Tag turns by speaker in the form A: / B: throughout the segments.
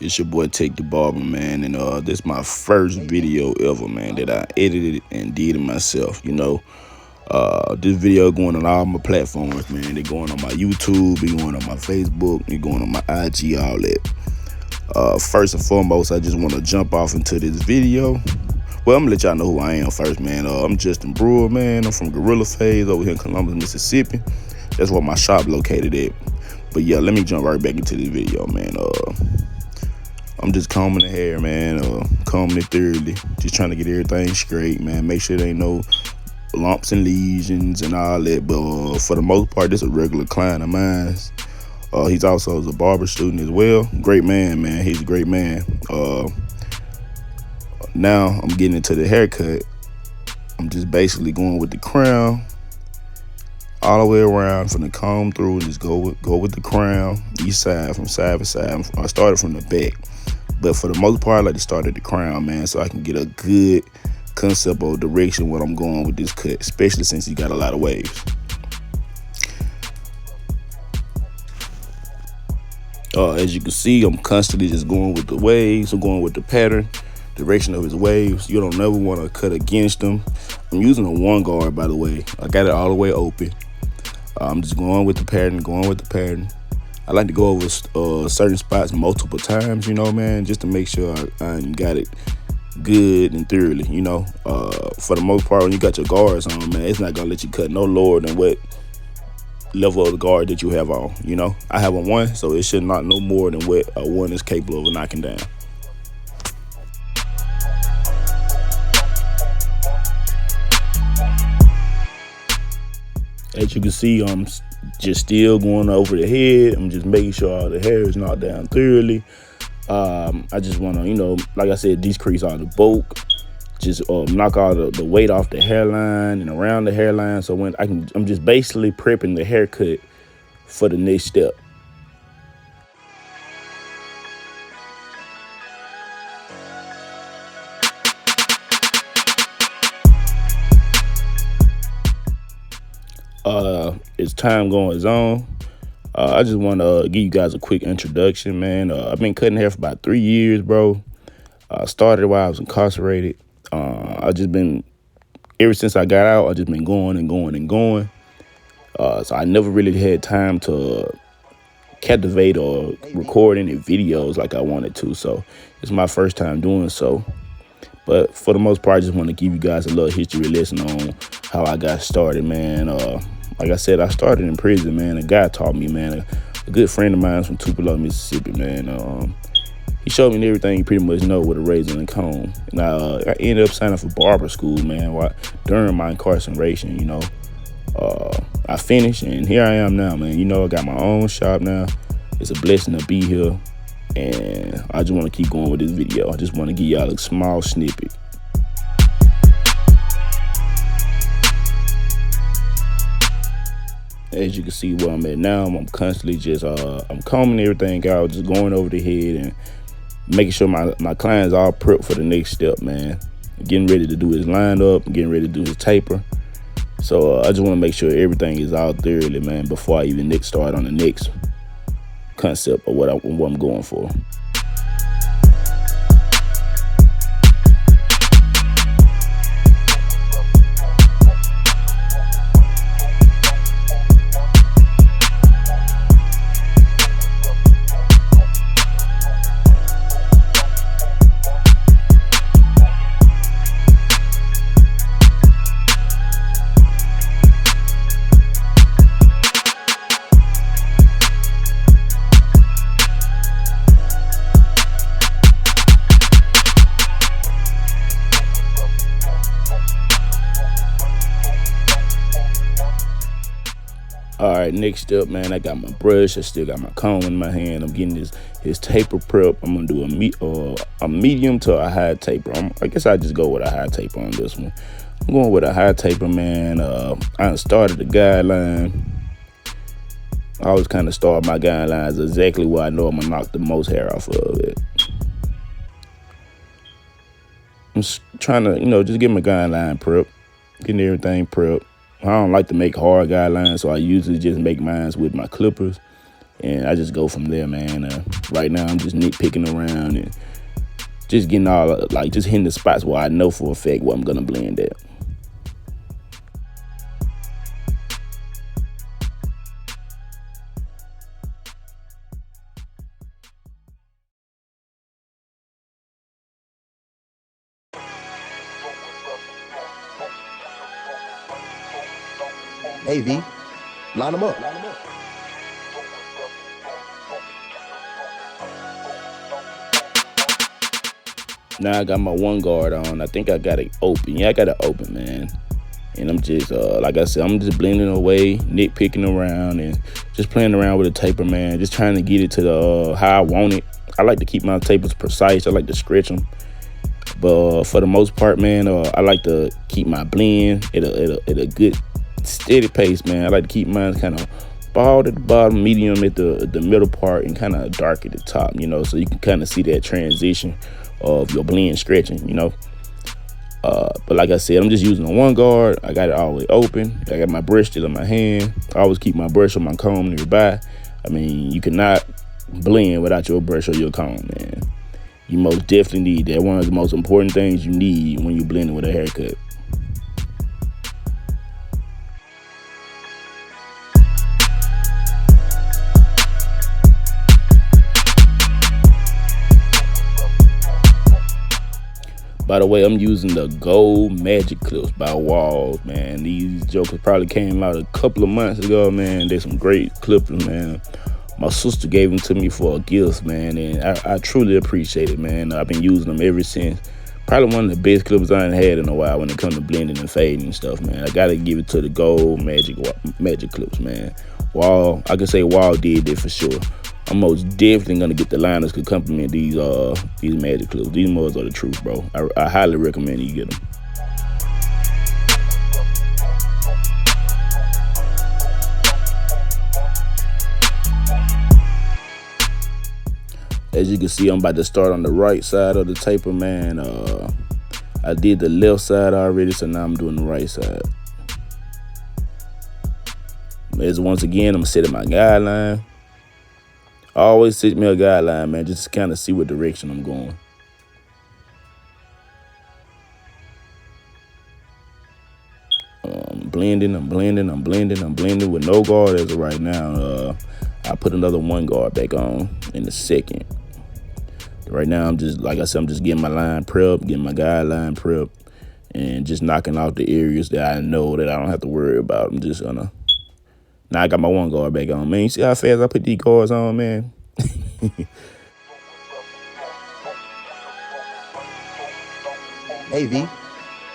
A: It's your boy Take the Barber, man, and this is my first video ever, man, that I edited and did it myself. This video going on all my platforms, man. They going on my YouTube, they going on my Facebook, they going on my IG, all that. First and foremost, I just want to jump off into this video. Well, I'm gonna let y'all know who I am first, man. I'm Justin Brewer, man. I'm from GorillaFadez over here in Columbus, Mississippi. That's where my shop located at. But yeah, let me jump right back into this video, man. I'm just combing the hair, man, combing it thoroughly, just trying to get everything straight, man. Make sure there ain't no lumps and lesions and all that. But for the most part, this is a regular client of mine. He's also a barber student as well. Great man, man. He's a great man. Now I'm getting into the haircut. I'm just basically going with the crown all the way around from the comb through and just go with the crown each side, from side to side. I started from the back. But for the most part, I like to start at the crown, man, so I can get a good concept or direction where I'm going with this cut, especially since he got a lot of waves. As you can see, I'm constantly just going with the waves. I'm going with the pattern, direction of his waves. You don't never want to cut against them. I'm using a 1 guard, by the way. I got it all the way open. I'm just going with the pattern, I like to go over certain spots multiple times, man, just to make sure I got it good and thoroughly, For the most part, when you got your guards on, man, it's not going to let you cut no lower than what level of the guard that you have on, I have a 1, so it should not no more than what a 1 is capable of knocking down. As you can see, I'm just still going over the head. I'm just making sure all the hair is knocked down thoroughly. I just want to, like I said, decrease all the bulk. Just knock all the weight off the hairline and around the hairline. So when I'm just basically prepping the haircut for the next step. It's time going on. I just want to give you guys a quick introduction, man. I've been cutting hair for about 3 years, bro. I started while I was incarcerated. Ever since I got out, I just been going and going and going. So I never really had time to captivate or record any videos like I wanted to. So it's my first time doing so. But for the most part, I just want to give you guys a little history lesson on how I got started, man. Like I said, I started in prison, man. A guy taught me, man. A good friend of mine from Tupelo, Mississippi, man. He showed me everything you pretty much know with a razor and comb. And I ended up signing for barber school, man, during my incarceration, I finished, and here I am now, man. I got my own shop now. It's a blessing to be here. And I just want to keep going with this video. I just want to give y'all a small snippet. As you can see where I'm at now, I'm constantly just I'm combing everything out, just going over the head and making sure my client's all prepped for the next step, man. Getting ready to do his line up, getting ready to do his taper. So I just want to make sure everything is out thoroughly, man, before I even start on the next concept of what I'm going for. All right, next up, man, I got my brush. I still got my comb in my hand. I'm getting his taper prep. I'm gonna do a medium to a high taper. I guess I just go with a high taper on this one. I'm going with a high taper, man. I started the guideline. I always kind of start my guidelines exactly where I know I'm gonna knock the most hair off of it. I'm trying to, just get my guideline prep, getting everything prepped. I don't like to make hard guidelines, so I usually just make mine with my clippers and I just go from there, man. Right now I'm just nitpicking around and just getting all just hitting the spots where I know for a fact what I'm gonna blend at.
B: Hey V, line them up.
A: Now I got my one guard on. I think I got it open. Yeah, I got it open, man. And I'm just, like I said, I'm just blending away, nitpicking around, and just playing around with the taper, man. Just trying to get it to the how I want it. I like to keep my tapers precise. I like to stretch them. But for the most part, man, I like to keep my blend at a good, steady pace, man. I like to keep mine kind of bald at the bottom, medium at the middle part, and kind of dark at the top, you know, so you can kind of see that transition of your blend stretching, you know. But like I said, I'm just using a one guard. I got it all the way open. I got my brush still in my hand. I always keep my brush or my comb nearby. I mean, you cannot blend without your brush or your comb, man. You most definitely need that. One of the most important things you need when you're blending with a haircut. By the way, I'm using the gold magic clips by Walls, man. These jokers probably came out a couple of months ago, man. They're some great clippers, man. My sister gave them to me for a gift, man, and I truly appreciate it, man. I've been using them ever since. Probably one of the best clippers I ain't had in a while when it comes to blending and fading and stuff, man. I gotta give it to the gold magic clips, man. I can say Wall did that for sure. I'm most definitely gonna get the liners to compliment these magic clips. These mods are the truth, bro. I highly recommend you get them. As you can see, I'm about to start on the right side of the taper, man. I did the left side already, so now I'm doing the right side. As once again, I'm setting my guideline. I always set me a guideline, man, just to kind of see what direction I'm going. I'm blending with no guard as of right now. I put another one guard back on in a second. Right now, I'm just, like I said, I'm just getting my line prep, getting my guideline prep, and just knocking out the areas that I know that I don't have to worry about. I'm just gonna. Now I got my one guard back on, man. You see how fast I put these guards on, man?
B: Hey V,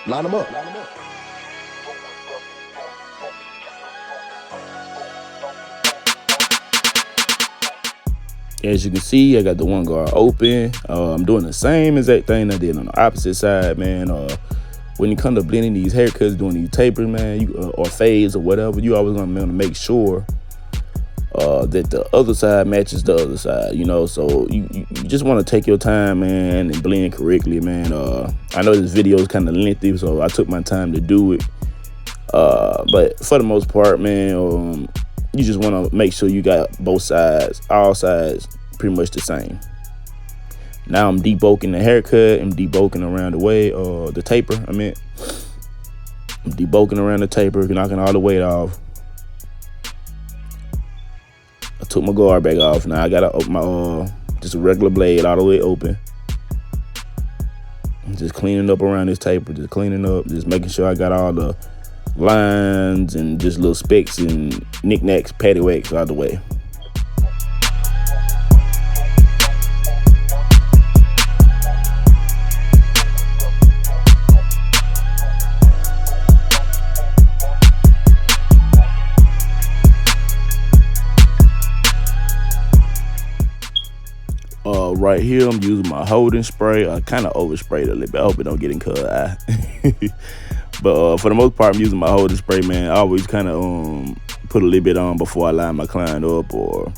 B: line them up.
A: As you can see, I got the one guard open. I'm doing the same exact thing I did on the opposite side, man. When you come to blending these haircuts, doing these tapers, man, or fades or whatever, you always want to make sure that the other side matches the other side, you know. So you just want to take your time, man, and blend correctly, man. I know this video is kind of lengthy, so I took my time to do it. But for the most part, man, you just want to make sure you got both sides, all sides, pretty much the same. Now I'm debulking the haircut and debulking around the way, the taper, I'm debulking around the taper, knocking all the weight off. I took my guard back off. Now I gotta open my, just a regular blade all the way open. Just cleaning up around this taper, just cleaning up, just making sure I got all the lines and just little specks and knickknacks, paddywhacks out the way. Right here, I'm using my holding spray. I kind of oversprayed a little bit. I hope it don't get in cut eye. But for the most part, I'm using my holding spray, man. I always kind of put a little bit on before I line my client up, or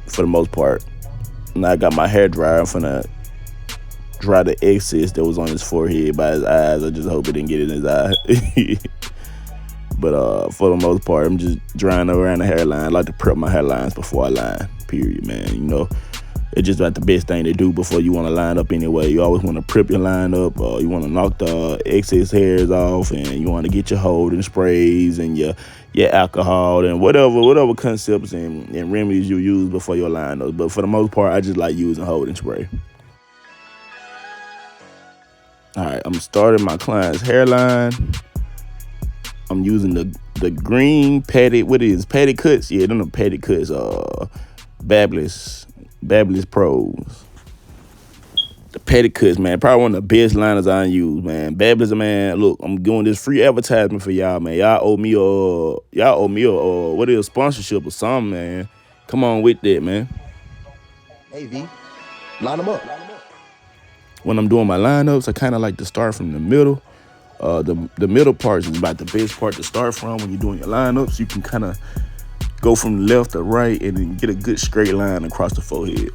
A: for the most part. Now I got my hair dryer. I'm finna dry the excess that was on his forehead by his eyes. I just hope it didn't get in his eye. But for the most part, I'm just drying around the hairline. I like to prep my hairlines before I line. period, man. You know, it's just about the best thing to do before you want to line up anyway. You always want to prep your line up. You want to knock the excess hairs off, and you want to get your holding sprays and your alcohol and whatever concepts and remedies you use before your line up. But for the most part, I just like using holding spray. All right, I'm starting my client's hairline. I'm using the green padded, what is padded cuts? Yeah, them the padded cuts. Babyliss Pros. The padded cuts, man, probably one of the best liners I use, man. Babyliss, man. Look, I'm doing this free advertisement for y'all, man. Y'all owe me what is sponsorship or something, man. Come on with that, man.
B: Hey V, line them up.
A: When I'm doing my lineups, I kind of like to start from the middle. The middle part is about the best part to start from when you're doing your lineups. You can kind of go from left to right and then get a good straight line across the forehead.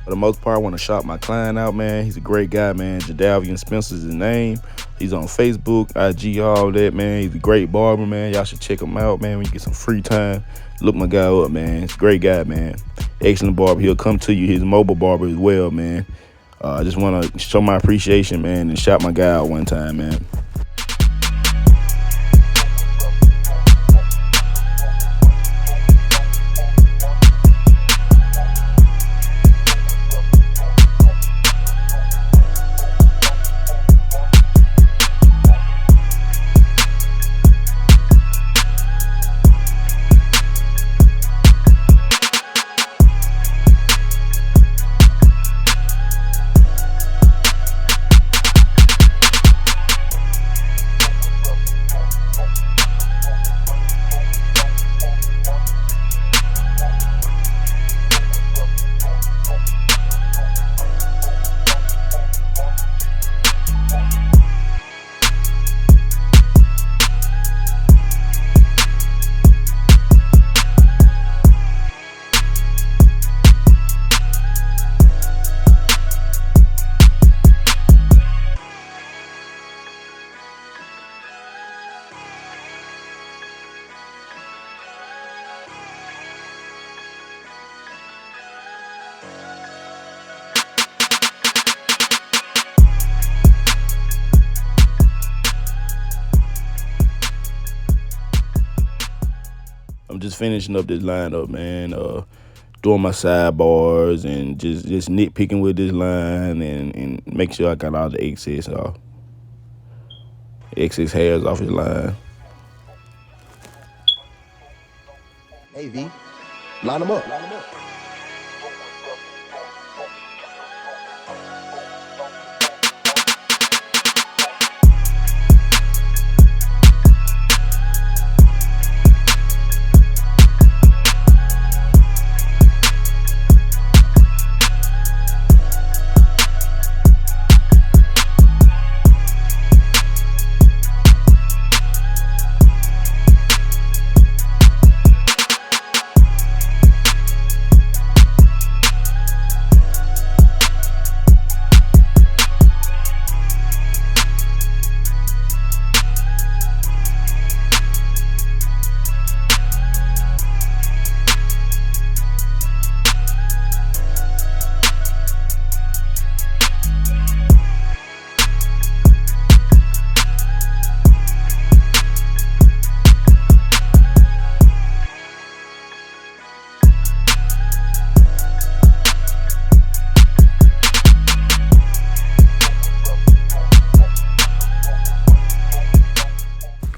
A: For the most part, I want to shout my client out, man. He's a great guy, man. Jadavian Spencer's his name. He's on Facebook, IG, all that, man. He's a great barber, man. Y'all should check him out, man. When you get some free time, look my guy up, man. He's a great guy, man. Excellent barber. He'll come to you. He's a mobile barber as well, man. I just want to show my appreciation, man, and shout my guy out one time, man. I'm just finishing up this lineup, man. Doing my sidebars and just nitpicking with this line and make sure I got all the excess hairs off his line.
B: Hey V, line them up.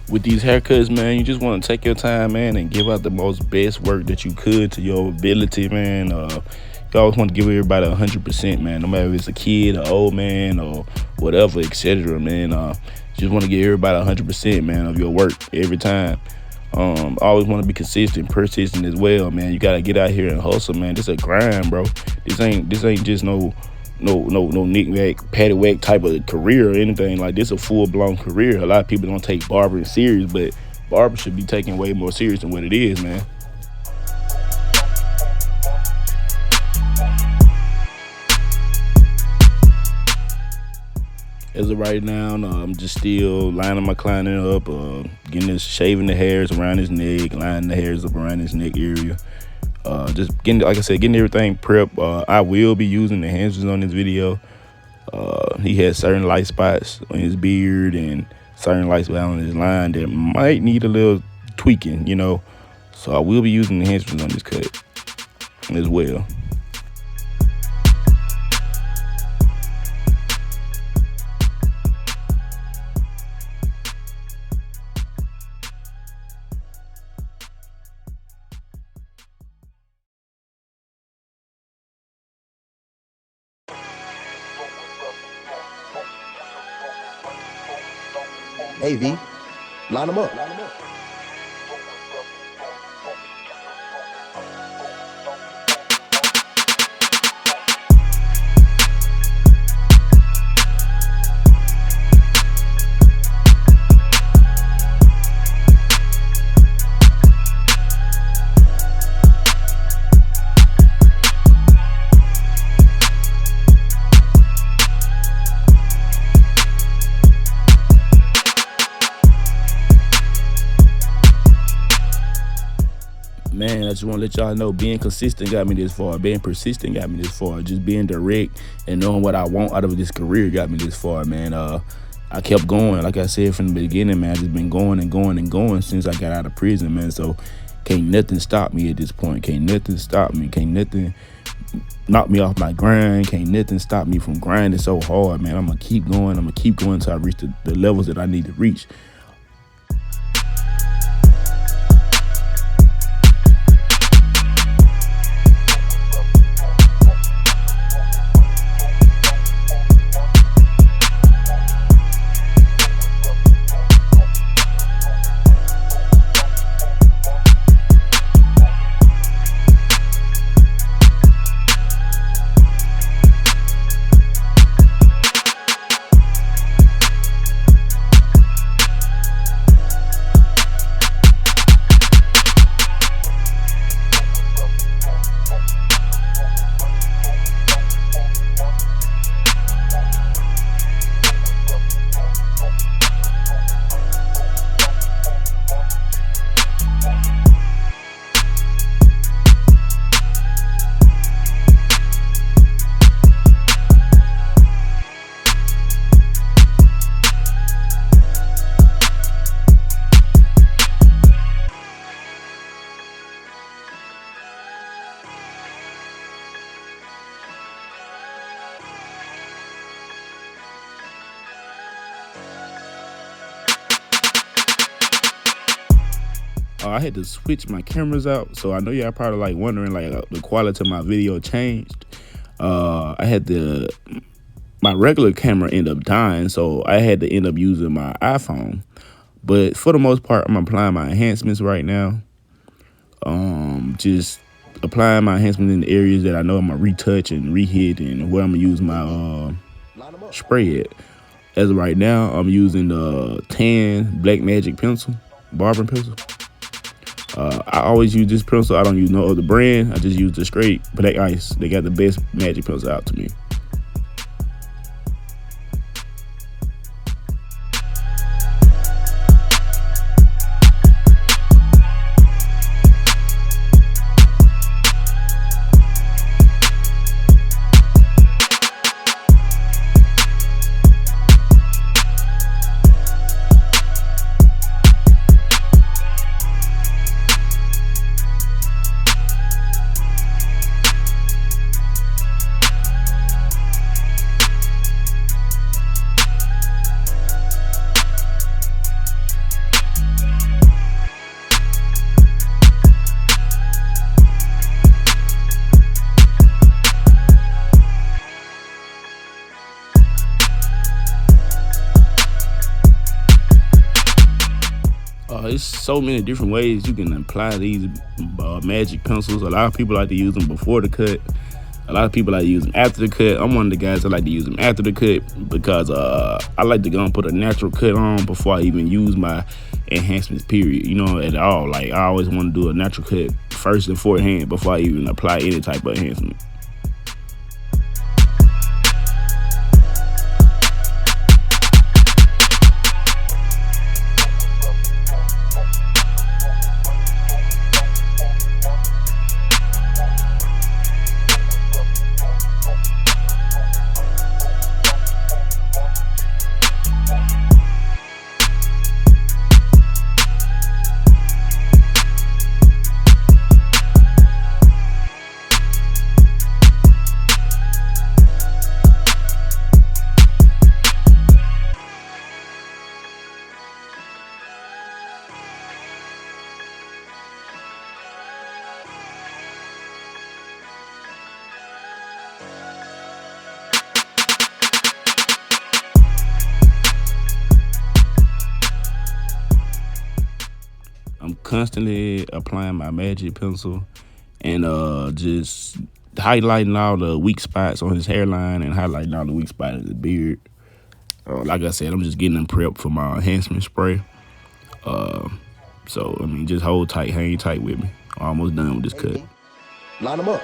A: With these haircuts, man, you just want to take your time, man, and give out the most best work that you could to your ability, man. You always want to give everybody 100%, man, no matter if it's a kid, an old man, or whatever, etc., man. Just want to give everybody 100%, man, of your work every time. I always want to be consistent, persistent as well, man. You gotta get out here and hustle, man. This a grind, bro. This ain't just no knick-knack, paddywhack type of career or anything. Like, this a full-blown career. A lot of people don't take barbering serious, but barber should be taken way more serious than what it is, man. As of right now, I'm just still lining my client up, shaving the hairs around his neck, lining the hairs up around his neck area. Just getting, like I said, getting everything prepped. I will be using enhancements on this video. He has certain light spots on his beard and certain light spots on his line that might need a little tweaking, you know. So I will be using enhancements on this cut as well.
B: Hey, V, line them up.
A: Man, I just want to let y'all know, being consistent got me this far. Being persistent got me this far. Just being direct and knowing what I want out of this career got me this far, man. I kept going. Like I said from the beginning, man, I just been going and going and going since I got out of prison, man. So can't nothing stop me at this point. Can't nothing stop me. Can't nothing knock me off my grind. Can't nothing stop me from grinding so hard, man. I'm going to keep going. I'm going to keep going until I reach the levels that I need to reach. I had to switch my cameras out, so I know y'all probably like wondering like the quality of my video changed. I had my regular camera end up dying, so I had to end up using my iPhone. But for the most part, I'm applying my enhancements right now. Just applying my enhancements in the areas that I know I'm gonna retouch and rehit, and where I'm gonna use my spray at. As of right now, I'm using the tan Black Magic pencil, barbering pencil. I always use this pencil. I don't use no other brand. I just use the straight Black Ice. They got the best magic pencil out to me. It's so many different ways you can apply these magic pencils. A lot of people like to use them before the cut. A lot of people like to use them after the cut. I'm one of the guys that like to use them after the cut because I like to go and put a natural cut on before I even use my enhancements, period. You know, at all. Like, I always want to do a natural cut first and forehand before I even apply any type of enhancement. I'm constantly applying my magic pencil and just highlighting all the weak spots on his hairline and highlighting all the weak spots in the beard. Like I said, I'm just getting them prepped for my enhancement spray. So, I mean, just hold tight, hang tight with me. Almost done with this cut.
B: Line them up.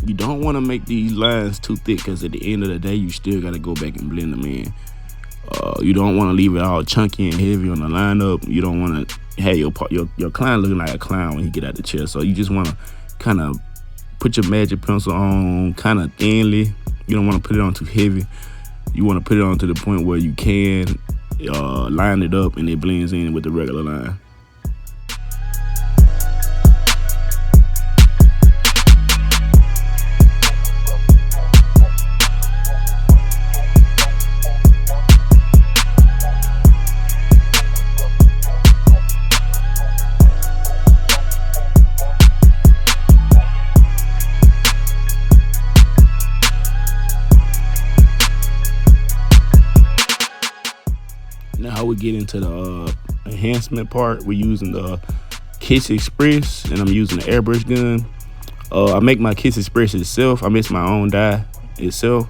A: You don't want to make these lines too thick because at the end of the day, you still got to go back and blend them in. You don't want to leave it all chunky and heavy on the lineup. You don't want to have your client looking like a clown when he get out the chair. So you just want to kind of put your magic pencil on kind of thinly. You don't want to put it on too heavy. You want to put it on to the point where you can line it up and it blends in with the regular line. Now we get into the enhancement part. We're using the Kiss Express, and I'm using the Airbrush gun. I make my Kiss Express itself. I mix my own dye itself.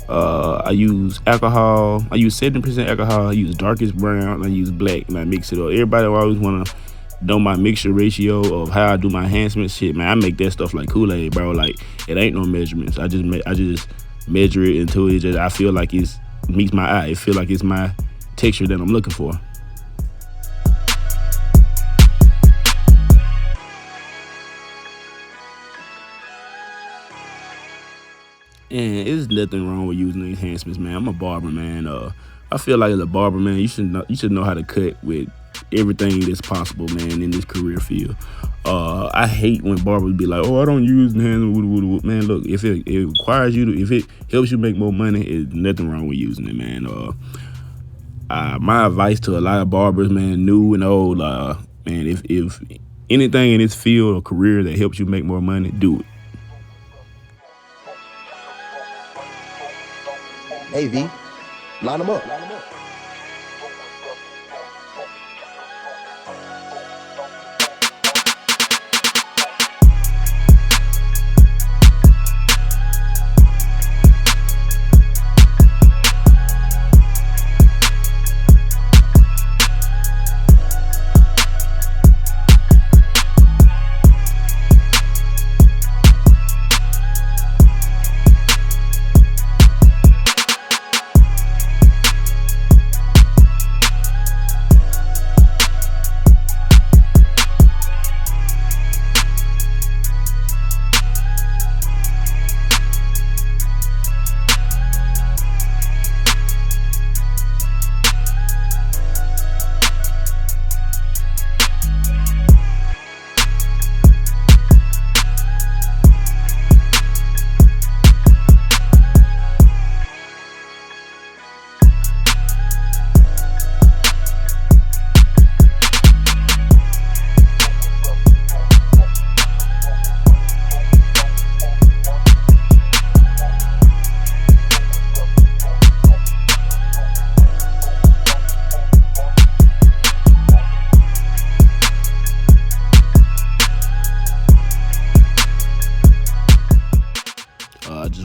A: I use alcohol. I use 70% alcohol. I use darkest brown. I use black, and I mix it up. Everybody always want to know my mixture ratio of how I do my enhancements. Shit, man, I make that stuff like Kool-Aid, bro. Like, it ain't no measurements. I just measure it until it just, I feel like it meets my eye. It feel like it's my texture that I'm looking for. And there's nothing wrong with using the enhancements, man. I'm a barber, man. I feel like as a barber, man, you should know how to cut with everything that's possible, man, in this career field. I hate when barbers be like, "Oh, I don't use enhancement." Man, look, if it requires you to, if it helps you make more money, there's nothing wrong with using it, man. My advice to a lot of barbers, man, new and old, man, if anything in this field or career that helps you make more money, do it.
B: Hey, V, line them up.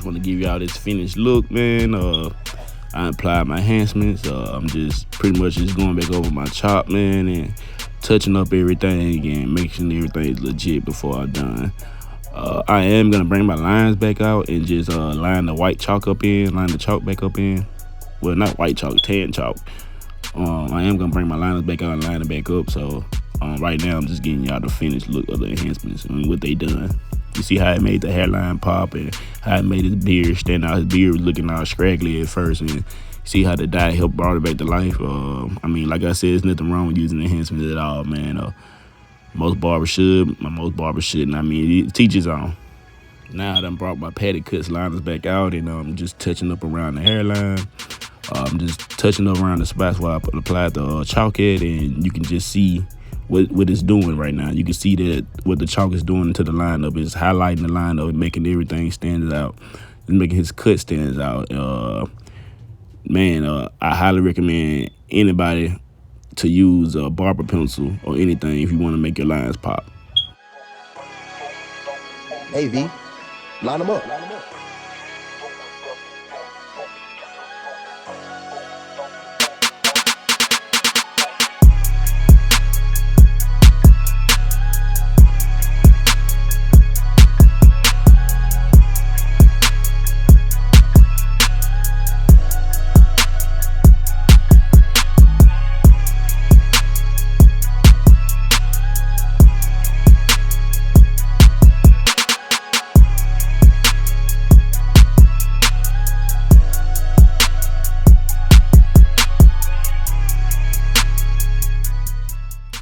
A: want to give y'all this finished look, man. I applied my enhancements. I'm just pretty much just going back over my chop, man, and touching up everything again, making sure everything's legit before I'm done. I am gonna bring my lines back out and just line the white chalk up in, line the chalk back up in. Well, not white chalk, tan chalk. I am gonna bring my liners back out and line it back up. So right now I'm just getting y'all the finished look of the enhancements and what they done. You see how it made the hairline pop and how it made his beard stand out. His beard was looking all scraggly at first, and see how the dye helped brought it back to life. I mean, like I said, there's nothing wrong with using enhancements at all, man. Most barbers should, most barbers shouldn't. I mean, it teaches on. Now I done brought my patty cuts liners back out, and I'm just touching up around the hairline. I'm just touching up around the spots where I applied the chalk at, and you can just see what it's doing right now. You can see that what the chalk is doing to the lineup is highlighting the lineup, making everything stand out, and making his cut stands out. Man, I highly recommend anybody to use a barber pencil or anything if you want to make your lines pop.
B: Hey, V, line them up.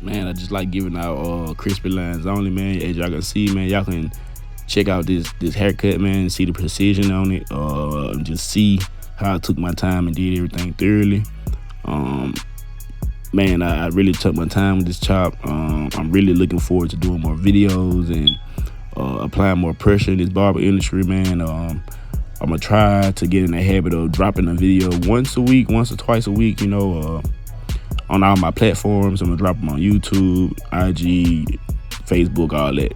A: Man, I just like giving out crispy lines only, man. As y'all can see, man, y'all can check out this haircut, man, see the precision on it, and just see how I took my time and did everything thoroughly. Man, I really took my time with this chop. I'm really looking forward to doing more videos and applying more pressure in this barber industry, man. I'm gonna try to get in the habit of dropping a video once or twice a week, you know, on all my platforms. I'm gonna drop them on YouTube, IG, Facebook, all that.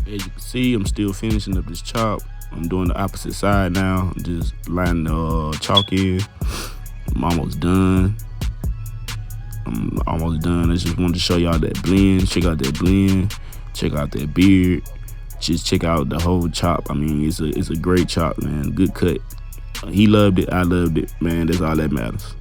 A: As you can see, I'm still finishing up this chop. I'm doing the opposite side now. I'm just lining the chalk in. I'm almost done. I just wanted to show y'all that blend. Check out that blend. Check out that beard. Just check out the whole chop. I mean, it's a great chop, man. Good cut. He loved it. I loved it, man. That's all that matters.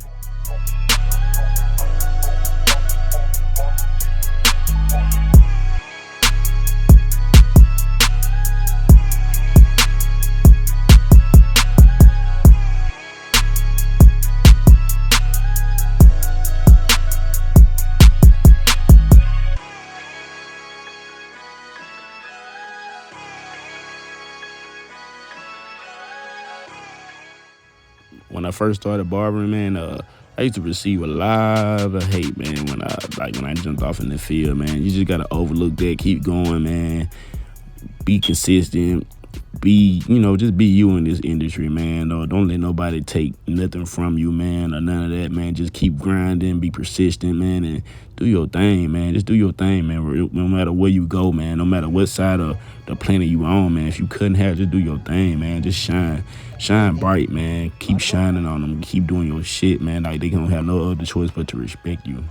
A: When I first started barbering, man, I used to receive a lot of hate, man, when I jumped off in the field, man. You just gotta overlook that, keep going, man. Be consistent. Just be you in this industry, man. Don't let nobody take nothing from you, man, or none of that, man. Just keep grinding, be persistent, man, and do your thing, man. Just do your thing, man. No matter where you go, man. No matter what side of the planet you on, man. If you couldn't have, just do your thing, man. Just shine bright, man. Keep shining on them. Keep doing your shit, man. Like, they don't have no other choice but to respect you.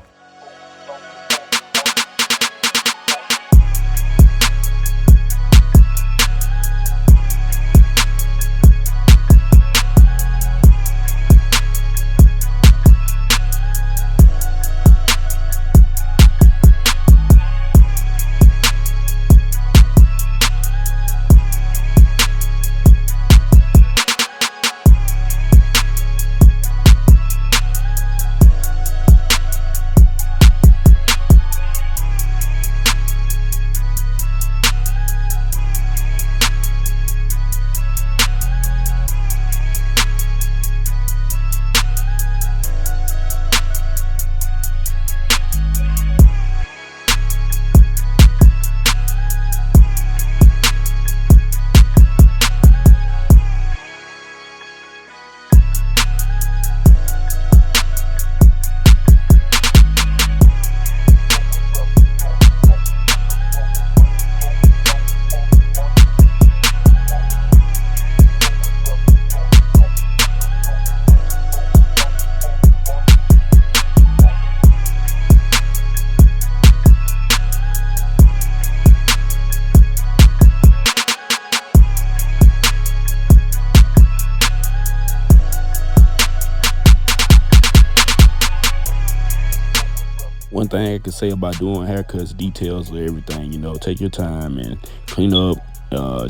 A: One thing I can say about doing haircuts, details are everything. You know, take your time and clean up.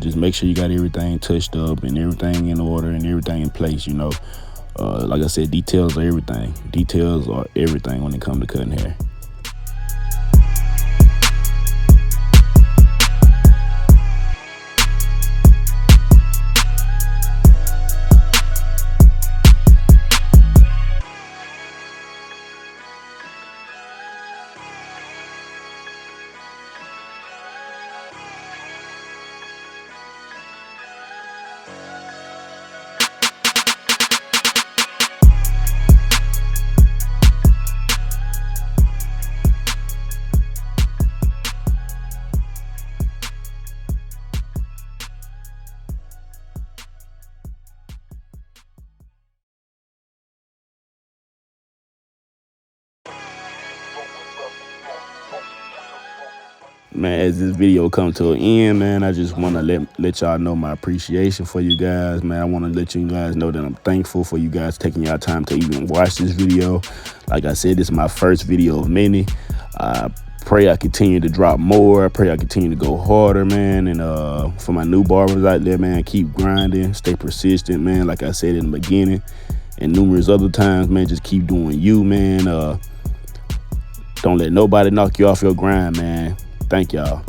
A: Just make sure you got everything touched up and everything in order and everything in place. You know, like I said, details are everything. Details are everything when it comes to cutting hair. Man, as this video come to an end, man, I just want to let y'all know my appreciation for you guys, man. I want to let you guys know that I'm thankful for you guys taking your time to even watch this video. Like I said, this is my first video of many. I pray I continue to drop more. I pray I continue to go harder, man. And for my new barbers out there, man, keep grinding, stay persistent, man. Like I said in the beginning and numerous other times, man, just keep doing you, man. Don't let nobody knock you off your grind, man. Thank y'all.